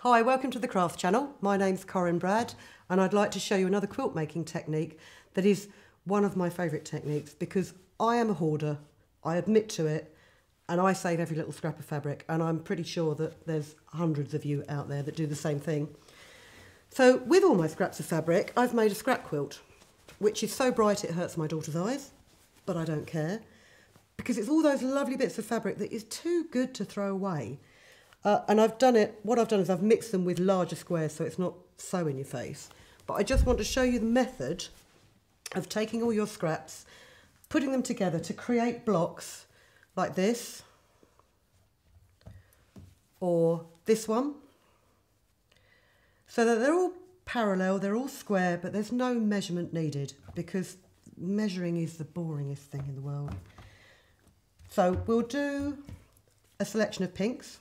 Hi, welcome to the Craft Channel. My name's Corinne Brad and I'd like to show you another quilt making technique that is one of my favourite techniques because I am a hoarder, I admit to it, and I save every little scrap of fabric, and I'm pretty sure that there's hundreds of you out there that do the same thing. So with all my scraps of fabric, I've made a scrap quilt, which is so bright it hurts my daughter's eyes, but I don't care because it's all those lovely bits of fabric that is too good to throw away. And what I've done is I've mixed them with larger squares so it's not so in your face. But I just want to show you the method of taking all your scraps, putting them together to create blocks like this, or this one, so that they're all parallel, they're all square, but there's no measurement needed because measuring is the boringest thing in the world. So we'll do a selection of pinks.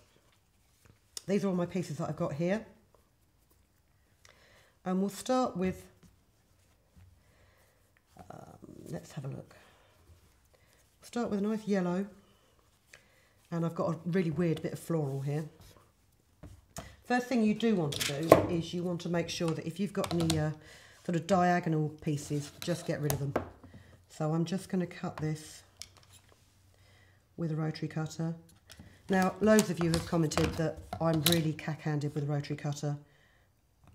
These are all my pieces that I've got here. And we'll start with, let's have a look. We'll start with a nice yellow. And I've got a really weird bit of floral here. First thing you do want to do is you want to make sure that if you've got any sort of diagonal pieces, just get rid of them. So I'm just going to cut this with a rotary cutter. Now, loads of you have commented that I'm really cack-handed with a rotary cutter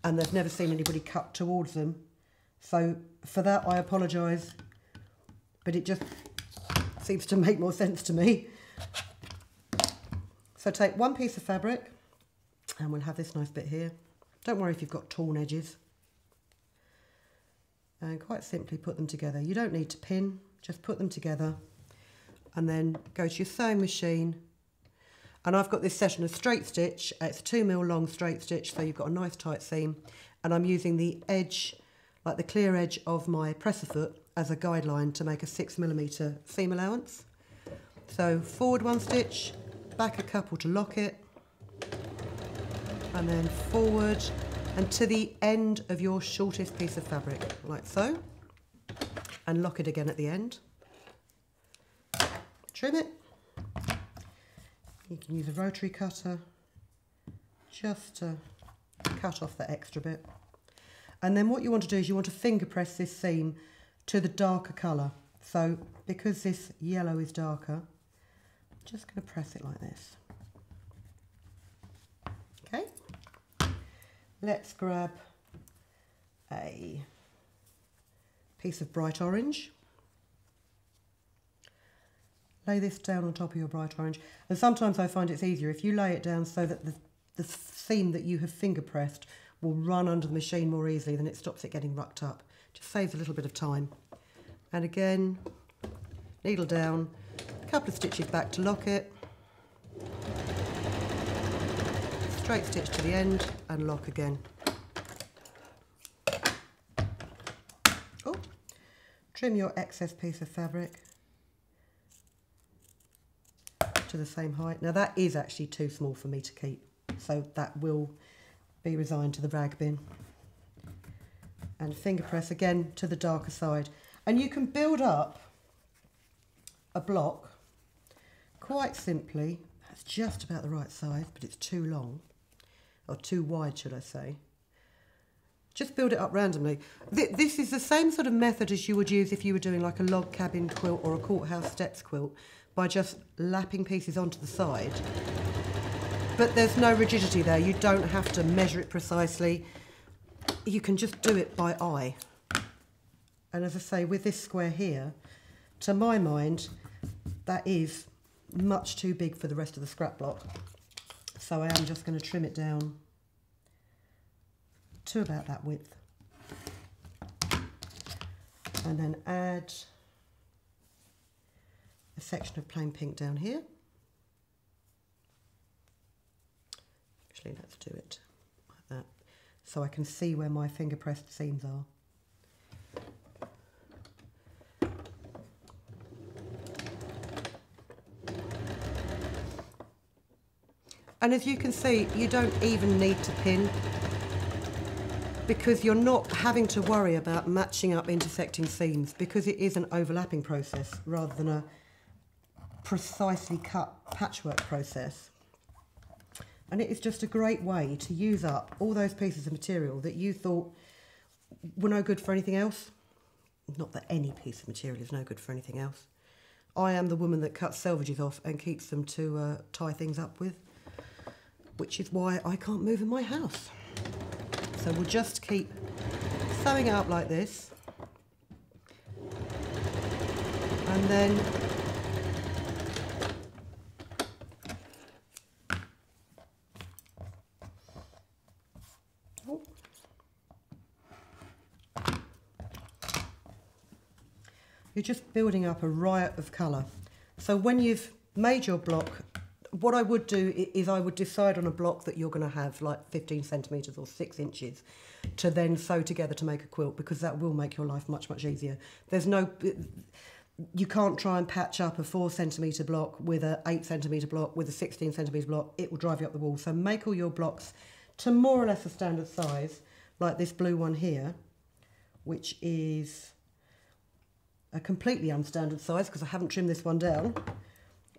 and they've never seen anybody cut towards them. So for that, I apologise, but it just seems to make more sense to me. So take one piece of fabric and we'll have this nice bit here. Don't worry if you've got torn edges. And quite simply put them together. You don't need to pin, just put them together and then go to your sewing machine. And I've got this session of straight stitch. It's a 2mm long straight stitch, so you've got a nice tight seam. And I'm using the edge, like the clear edge of my presser foot as a guideline to make a 6mm seam allowance. So forward one stitch, back a couple to lock it, and then forward and to the end of your shortest piece of fabric, like so, and lock it again at the end. Trim it. You can use a rotary cutter just to cut off that extra bit. And then what you want to do is you want to finger press this seam to the darker colour. So because this yellow is darker, I'm just going to press it like this. Okay. Let's grab a piece of bright orange. Lay this down on top of your bright orange. And sometimes I find it's easier if you lay it down so that the seam that you have finger pressed will run under the machine more easily, then it stops it getting rucked up. Just saves a little bit of time. And again, needle down, a couple of stitches back to lock it. Straight stitch to the end and lock again. Oh, trim your excess piece of fabric to the same height. Now that is actually too small for me to keep, so that will be resigned to the rag bin. And finger press again to the darker side. And you can build up a block quite simply. That's just about the right size, but it's too long, or too wide should I say. Just build it up randomly. This is the same sort of method as you would use if you were doing like a log cabin quilt or a courthouse steps quilt, by just lapping pieces onto the side. But there's no rigidity there. You don't have to measure it precisely. You can just do it by eye. And as I say, with this square here, to my mind, that is much too big for the rest of the scrap block. So I am just going to trim it down to about that width. And then add a section of plain pink down here. Actually, let's do it like that, so I can see where my finger pressed seams are. And as you can see, you don't even need to pin because you're not having to worry about matching up intersecting seams because it is an overlapping process rather than a precisely cut patchwork process. And it is just a great way to use up all those pieces of material that you thought were no good for anything else. Not that any piece of material is no good for anything else. I am the woman that cuts selvages off and keeps them to tie things up with, which is why I can't move in my house. So we'll just keep sewing it up like this. And then you're just building up a riot of colour. So when you've made your block, what I would do is I would decide on a block that you're going to have like 15 centimetres or 6 inches to then sew together to make a quilt, because that will make your life much, much easier. There's no... You can't try and patch up a 4 centimetre block with an 8 centimetre block with a 16 centimetre block. It will drive you up the wall. So make all your blocks to more or less a standard size, like this blue one here, which is a completely unstandard size because I haven't trimmed this one down.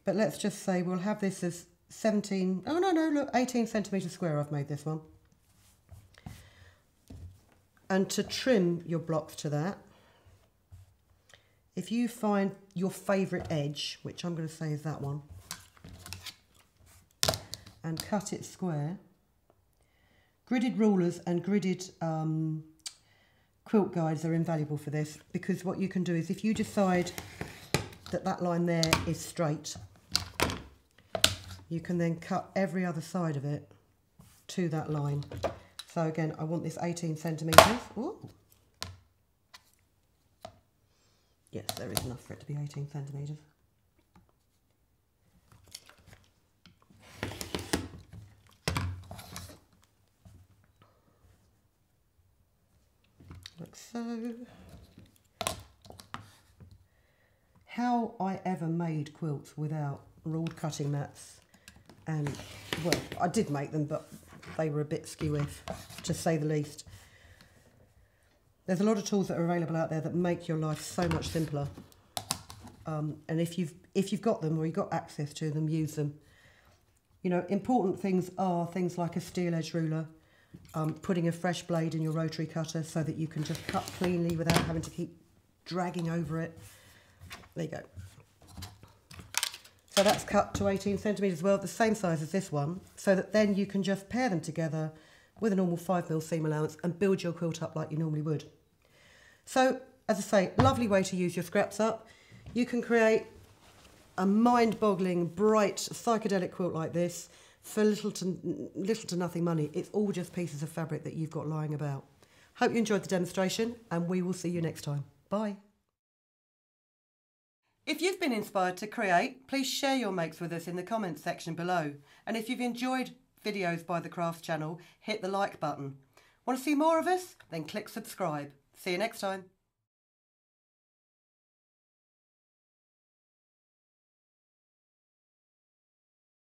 But let's just say we'll have this as 17, oh no, look, 18 centimetre square I've made this one. And to trim your blocks to that, if you find your favourite edge, which I'm going to say is that one, and cut it square, gridded rulers and gridded quilt guides are invaluable for this, because what you can do is if you decide that that line there is straight, you can then cut every other side of it to that line. So again, I want this 18 centimetres. Ooh. Yes, there is enough for it to be 18 centimetres. Like so. How I ever made quilts without ruled cutting mats, and well, I did make them, but they were a bit skew-if, to say the least. There's a lot of tools that are available out there that make your life so much simpler. And if you've got them or you've got access to them, use them. You know, important things are things like a steel edge ruler, putting a fresh blade in your rotary cutter so that you can just cut cleanly without having to keep dragging over it. There you go. So that's cut to 18 centimetres as well, the same size as this one, so that then you can just pair them together with a normal 5mm seam allowance and build your quilt up like you normally would. So, as I say, lovely way to use your scraps up. You can create a mind-boggling, bright, psychedelic quilt like this for little to nothing money. It's all just pieces of fabric that you've got lying about. Hope you enjoyed the demonstration, and we will see you next time. Bye. If you've been inspired to create, please share your makes with us in the comments section below. And if you've enjoyed videos by the Crafts channel, hit the like button. Want to see more of us? Then click subscribe. See you next time.